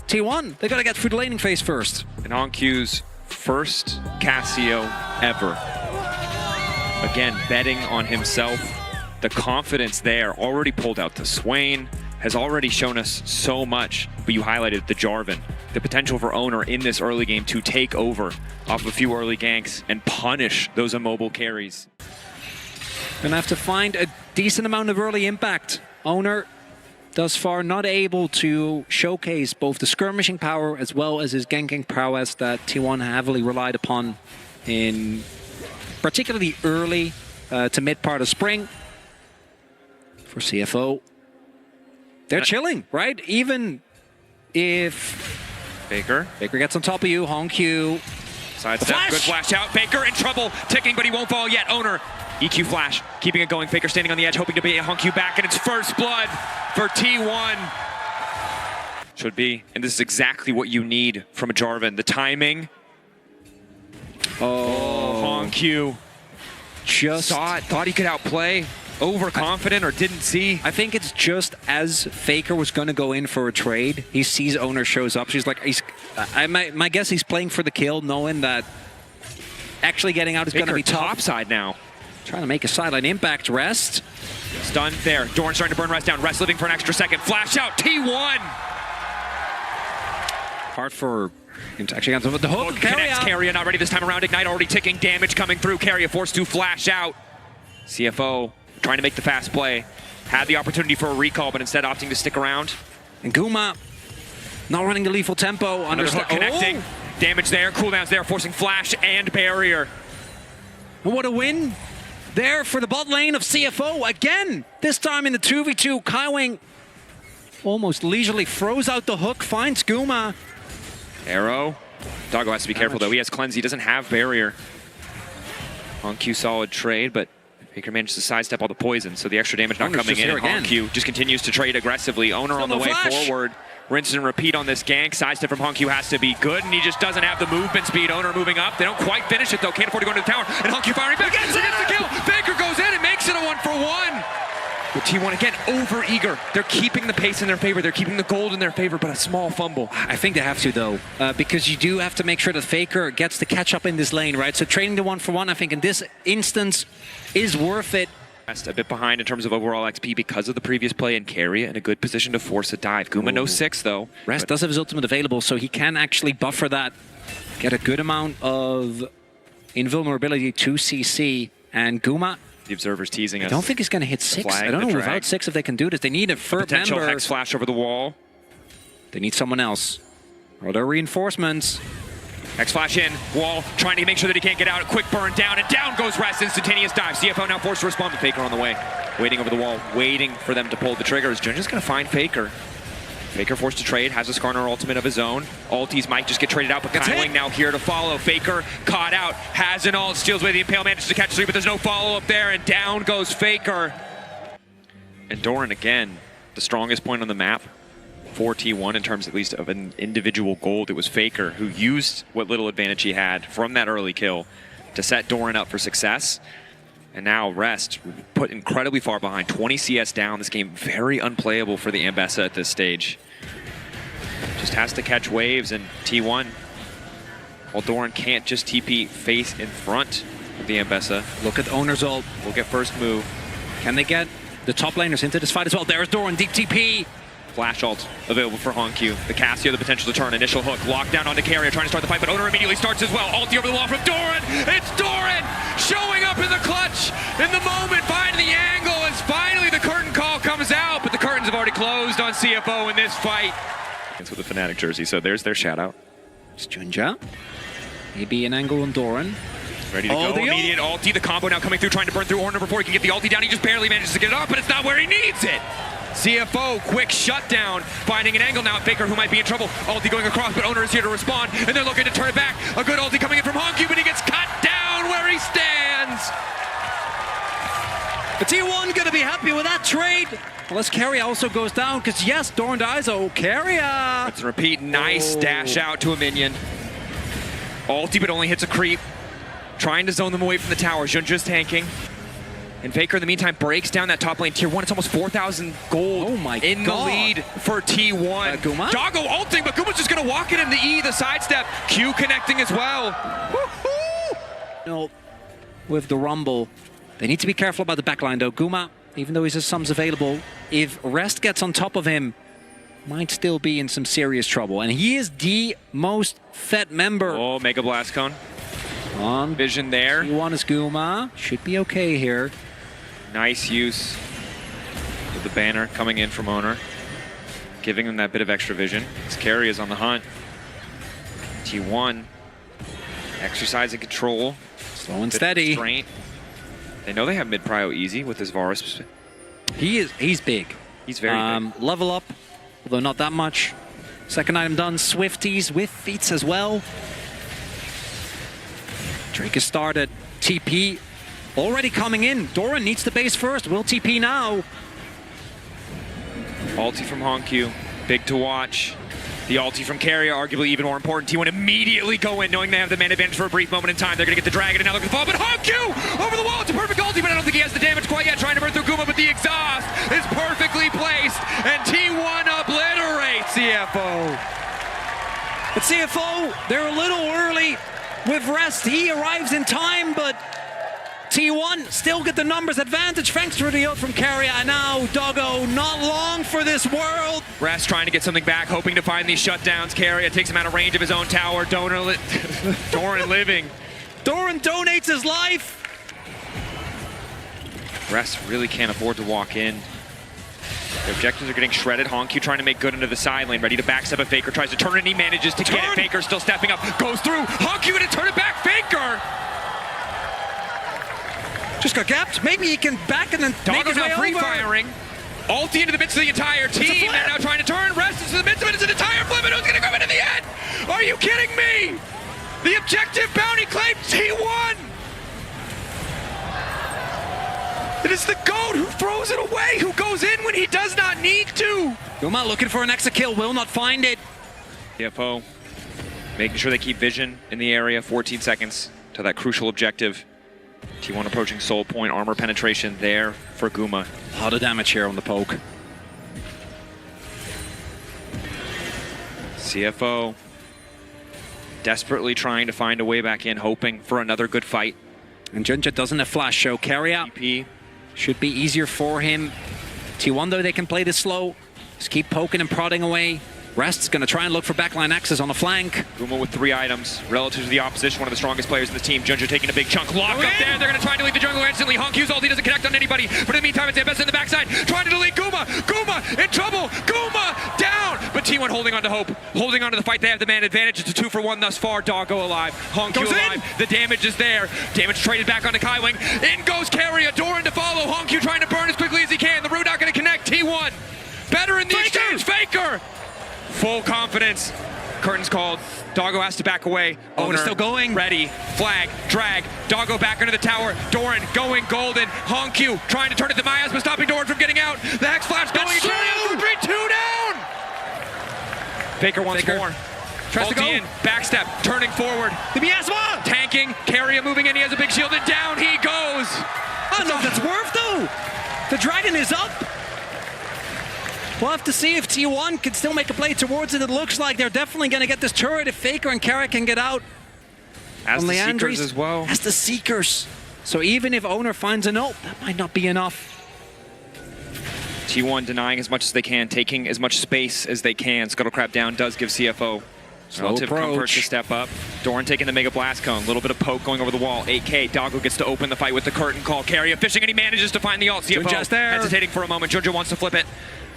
T1, they got to get through the laning phase first. And HonkQ's first Cassio ever. Again, betting on himself. The confidence there, already pulled out to Swain, has already shown us so much, but you highlighted the Jarvan. The potential for Owner in this early game to take over off of a few early ganks and punish those immobile carries. Gonna have to find a decent amount of early impact. Owner, thus far, not able to showcase both the skirmishing power as well as his ganking prowess that T1 heavily relied upon in particularly early to mid part of spring. For CFO, they're chilling, right? Even if Faker gets on top of you, HonkQ. Sidestep, good flash out. Faker in trouble, ticking, but he won't fall yet. Owner, EQ flash, keeping it going. Faker standing on the edge, hoping to be HonkQ back, and it's first blood for T1. Should be, and this is exactly what you need from a Jarvan. The timing. Oh, HonkQ just saw it, thought he could outplay. Overconfident or didn't see. I think it's just as Faker was going to go in for a trade, he sees Owner shows up. She's like, my guess he's playing for the kill, knowing that actually getting out is going to be top side now. Trying to make a sideline impact. Rest. Stunned there. Doran starting to burn Rest down. Rest living for an extra second. Flash out. T1. Hard for him to actually get the hook. Carrier not ready this time around. Ignite already ticking. Damage coming through. Carrier forced to flash out. CFO trying to make the fast play. Had the opportunity for a recall, but instead opting to stick around. And Guma not running the lethal tempo. Hook connecting. Damage there. Cooldowns there, forcing flash and barrier. And what a win there for the bot lane of CFO. Again, this time in the 2v2. Kaiwing almost leisurely throws out the hook, finds Guma. Arrow. Doggo has to be careful, though. He has cleanse. He doesn't have barrier. HonkQ solid trade, but Faker managed to sidestep all the poison, so the extra damage not coming in. And HonkQ just continues to trade aggressively. Owner on the way forward. Rinse and repeat on this gank. Sidestep from HonkQ has to be good, and he just doesn't have the movement speed. Owner moving up. They don't quite finish it, though. Can't afford to go into the tower. And HonkQ firing back. Gets the kill. Faker goes in and makes it a 1-for-1. But T1 again, over eager. They're keeping the pace in their favor. They're keeping the gold in their favor, but a small fumble. I think they have to, though, because you do have to make sure that Faker gets the catch up in this lane, right? So trading the 1-for-1, I think in this instance is worth it. A bit behind in terms of overall XP because of the previous play, and Carrier in a good position to force a dive. Guma no 6 though. Rest does have his ultimate available, so he can actually buffer that, get a good amount of invulnerability to CC, and Guma. The Observer's teasing us. I don't think he's going to hit 6. I don't know without 6 if they can do this. They need a third potential member. Hex flash over the wall. They need someone else. Are there reinforcements? Hex flash in, wall, trying to make sure that he can't get out. A quick burn down, and down goes Rest. Instantaneous dive. CFO now forced to respond with Faker on the way. Waiting over the wall, waiting for them to pull the triggers. Junja's going to find Faker. Faker forced to trade, has a Skarner ultimate of his own. Ultis might just get traded out, but Kaiwing now here to follow. Faker caught out, has an ult, steals away the Impale, manages to catch 3, but there's no follow-up there, and down goes Faker. And Doran again, the strongest point on the map for T1 in terms at least of an individual gold. It was Faker who used what little advantage he had from that early kill to set Doran up for success. And now Rest put incredibly far behind, 20 CS down. This game very unplayable for the Ambessa at this stage. Just has to catch waves, and T1, while Doran can't just TP face in front of the Ambessa. Look at Owner's ult. We'll get first move. Can they get the top laners into this fight as well? There's Doran, deep TP. Flash ult available for HonkQ. The Cassio, the potential to turn. Initial hook, locked down onto Carrier, trying to start the fight, but Owner immediately starts as well. Ulti over the wall from Doran. It's Doran showing up in the clutch in the moment, finding the angle as finally the curtain call comes out, but the curtains have already closed on CFO in this fight. It's with the Fnatic jersey, so there's their shout out. It's Junja. Maybe an angle on Doran. Ready to go, immediate ulti. The combo now coming through, trying to burn through Owner before he can get the ulti down. He just barely manages to get it off, but it's not where he needs it. CFO, quick shutdown, finding an angle now at Faker, who might be in trouble. Ulti going across, but Owner is here to respond, and they're looking to turn it back. A good ulti coming in from HonkQ, but he gets cut down where he stands. But T1 gonna be happy with that trade. Unless Carrier also goes down, because yes, Doran dies. Oh, Carrier. Let's repeat, nice dash out to a minion. Ulti, but only hits a creep. Trying to zone them away from the tower. Junja's tanking. And Faker, in the meantime, breaks down that top lane. Tier 1, it's almost 4,000 gold in the lead for T1. Guma? Doggo ulting, but Guma's just going to walk it in the E, the sidestep. Q connecting as well. No, with the Rumble. They need to be careful about the backline, though. Guma, even though he has sums available, if Rest gets on top of him, might still be in some serious trouble. And he is the most fed member. Oh, Mega Blast Cone. On Vision there. T1 is Guma. Should be okay here. Nice use of the banner coming in from Owner, giving him that bit of extra vision. His carry is on the hunt. T1 exercising control. Slow and steady. Restraint. They know they have mid-prio easy with his Varus. He's big. He's very big. Level up, although not that much. Second item done. Swifties with feats as well. Drake has started. TP already coming in. Doran needs the base first. Will TP now. Ulti from Honku. Big to watch. The ulti from Carrier, arguably even more important. T1 immediately go in, knowing they have the man advantage for a brief moment in time. They're going to get the dragon, and now look at the fall. But Honku over the wall. It's a perfect ulti, but I don't think he has the damage quite yet. Trying to burn through Guma, but the exhaust is perfectly placed, and T1 obliterates CFO. But CFO, they're a little early with Rest. He arrives in time, but T1 still get the numbers advantage thanks to the ult from Carrier. And now Doggo, not long for this world. Rest trying to get something back, hoping to find these shutdowns. Carrier takes him out of range of his own tower. Doran living. Doran donates his life. Rest really can't afford to walk in. The objectives are getting shredded. Honku trying to make good into the side lane, ready to backstep a Faker. Tries to turn it, and he manages to get it. Faker still stepping up, goes through. Honku gonna turn it back. Faker! Just got gapped. Maybe he can back and then make his Doggo's way now free over. firing. Ulti into the midst of the entire team. They're now trying to turn. Rest into the midst of it. It's an entire flip, and who's gonna grab it in the end? Are you kidding me? The objective bounty claim T1. It is the GOAT who throws it away, who goes in when he does not need to. Guma looking for an extra kill, will not find it. CFO making sure they keep vision in the area. 14 seconds to that crucial objective. T1 approaching soul point, armor penetration there for Guma. A lot of damage here on the poke. CFO desperately trying to find a way back in, hoping for another good fight. And Junja doesn't have flash, so Carrier TP. should be easier for him. T1 though, they can play this slow. Just keep poking and prodding away. Rest's gonna try and look for backline access on the flank. Guma with 3 items relative to the opposition, one of the strongest players in the team. Junja taking a big chunk. Lock up there. They're gonna try and delete the jungle instantly. Honku's ulti doesn't connect on anybody, but in the meantime, it's Ambessa in the backside trying to delete Guma. Guma in trouble. Guma down. But T1 holding on to hope, holding on to the fight. They have the man advantage. It's a 2-for-1 thus far. Doggo alive. Honku alive. The damage is there. Damage traded back onto Kaiwing. In goes Carrier. Doran to follow. Honku trying to burn as quickly as he can. The root not gonna connect. T1 better in the exchange. Faker. Full confidence. Curtains called. Doggo has to back away. Owner still going. Ready. Flag. Drag. Doggo back under the tower. Doran going golden. Honku trying to turn it to miasma, stopping Doran from getting out. The Hex Flash going. Carry 2 down. Faker once more. Tries to go. In. Backstep. Turning forward. The miasma! Tanking. Carrier moving in. He has a big shield, and down he goes. I don't know if that's worth though. The dragon is up. We'll have to see if T1 can still make a play towards it. It looks like they're definitely going to get this turret if Faker and Carrier can get out. As the Seekers as well. As the Seekers. So even if Owner finds an ult, that might not be enough. T1 denying as much as they can, taking as much space as they can. Scuttlecrab down does give CFO relative comfort to step up. Doran taking the Mega Blast Cone. A little bit of poke going over the wall. 8K. Doggo gets to open the fight with the curtain call. Carrier fishing, and he manages to find the ult. CFO just there. Hesitating for a moment. Junja wants to flip it.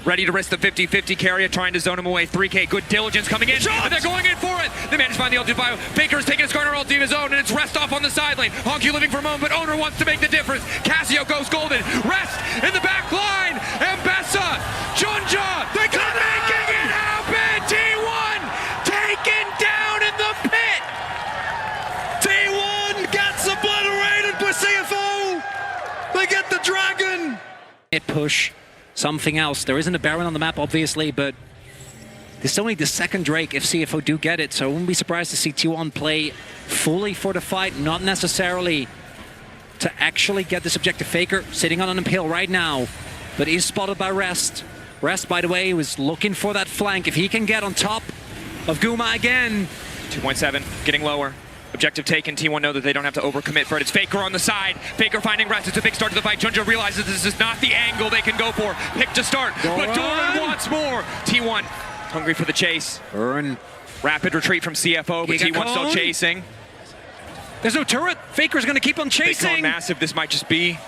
Ready to risk the 50-50. Carrier trying to zone him away. 3K. Good diligence coming in. And they're going in for it. They manage to find the ulti bio. Faker's taking a Skarner ulti of his own, and it's Rest off on the side lane. Honku living for a moment, but Owner wants to make the difference. Cassio goes golden. Rest in the back line. Ambessa. Junja. They're making it happen. T1 taken down in the pit. T1 gets obliterated by CFO. They get the dragon. It push. Something else. There isn't a Baron on the map, obviously, but this is only the second Drake if CFO do get it, so I wouldn't be surprised to see T1 play fully for the fight, not necessarily to actually get this objective. Faker sitting on an hill right now, but he's spotted by Rest. Rest, by the way, was looking for that flank. If he can get on top of Guma again. 2.7, getting lower. Objective taken. T1 know that they don't have to overcommit for it. It's Faker on the side. Faker finding Rest. It's a big start to the fight. Junja realizes this is not the angle they can go for. Pick to start, but Doran wants more. T1 hungry for the chase. Burn. Rapid retreat from CFO, but T1 still chasing. There's no turret. Faker's going to keep on chasing. Big massive. This might just be.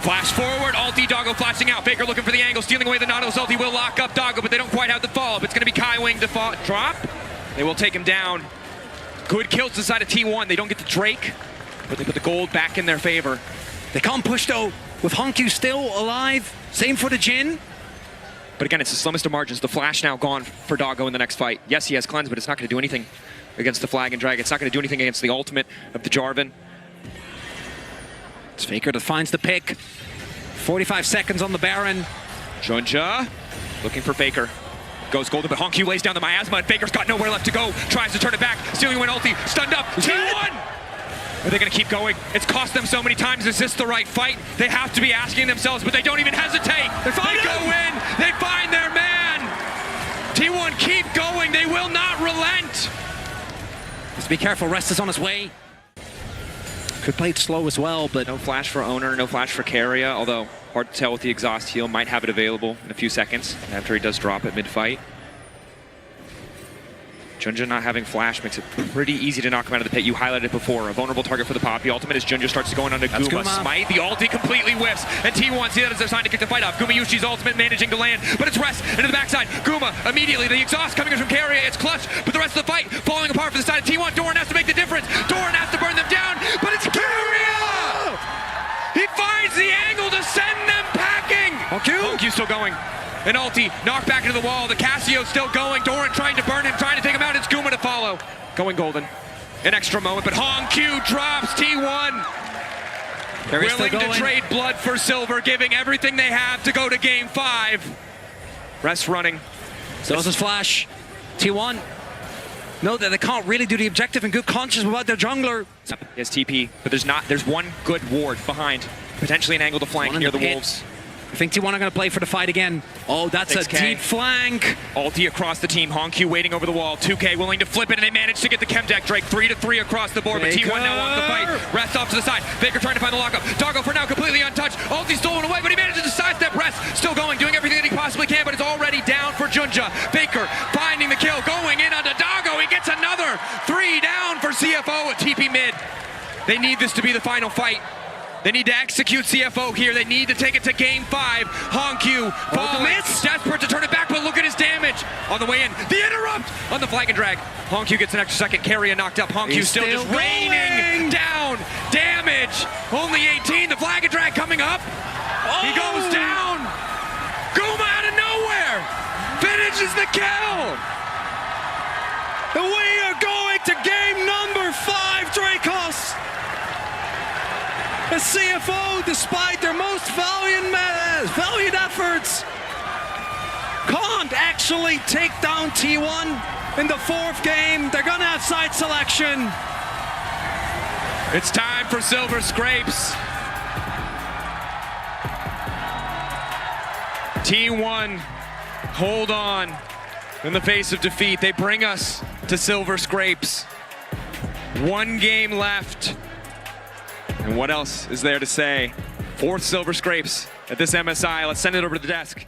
Flash forward. Ulti, Doggo flashing out. Faker looking for the angle, stealing away the Nautilus ulti. Will lock up Doggo, but they don't quite have the follow-up. It's going to be Kai Wing to drop. They will take him down. Good kills to the side of T1. They don't get the Drake, but they put the gold back in their favor. They can't push though, with Honku still alive. Same for the Jhin. But again, it's the slimmest of margins. The flash now gone for Doggo in the next fight. Yes, he has cleanse, but it's not going to do anything against the Flag and Drag. It's not going to do anything against the ultimate of the Jarvan. It's Faker that finds the pick. 45 seconds on the Baron. Junja looking for Faker. Goes golden, but Honku lays down the miasma, and Faker's got nowhere left to go. Tries to turn it back, stealing away an ulti, stunned up. T1! Are they going to keep going? It's cost them so many times. Is this the right fight? They have to be asking themselves, but they don't even hesitate. They go in, they find their man. T1 keep going, they will not relent. Just be careful, Rest is on his way. Could play it slow as well, but no flash for Owner, no flash for Carrier, although hard to tell with the exhaust heal. Might have it available in a few seconds after he does drop it mid-fight. Junja not having flash makes it pretty easy to knock him out of the pit. You highlighted it before. A vulnerable target for the Poppy. Ultimate as Junja starts to go in onto Guma. Smite, the ulti completely whiffs, and T1 see that as their sign to kick the fight off. Guma Yushi's ultimate managing to land, but it's Rest into the backside. Guma immediately, the exhaust coming in from Carrier. It's clutch, but the rest of the fight falling apart for the side of T1. Doran has to make the difference. Doran has to burn them down, but it's Carrier! He finds the angle to send them packing! Honku still going. An ulti, knocked back into the wall. The Cassio still going. Doran trying to burn him, trying to take him out. It's Guma to follow. Going golden. An extra moment, but Honku drops T1. Willing to trade blood for silver, giving everything they have to go to game 5. Rest running. So is his flash. T1 know that they can't really do the objective and good conscious about their jungler. He has TP, but there's one good ward behind. Potentially an angle to flank near the Wolves. I think T1 are going to play for the fight again. Oh, that's a deep flank. Ulti across the team. Honku waiting over the wall. 2K willing to flip it, and they manage to get the chem deck. Drake 3-3 across the board, Faker. but T1 now wants the fight. Rest off to the side. Faker trying to find the lockup. Doggo for now completely untouched. Ulti stolen away, but he manages to sidestep. Rest still going, doing everything that he possibly can, but it's already down for Junja. Faker finding the kill, going in onto Doggo. He gets another 3 down for CFO at TP mid. They need this to be the final fight. They need to execute CFO here. They need to take it to game 5. Honku falling, desperate to turn it back, but look at his damage on the way in. The interrupt on the Flag and Drag. Honku gets an extra second. Carrier knocked up. Honku still just raining down damage. Only 18. The Flag and Drag coming up. He goes down. Guma out of nowhere finishes the kill. And we are going to game number 5, Dracos. The CFO, despite their most valiant efforts, can't actually take down T1 in the 4th game. They're going to have side selection. It's time for Silver Scrapes. T1, hold on. In the face of defeat, they bring us to Silver Scrapes. 1 game left. And what else is there to say? 4th Silver Scrapes at this MSI. Let's send it over to the desk.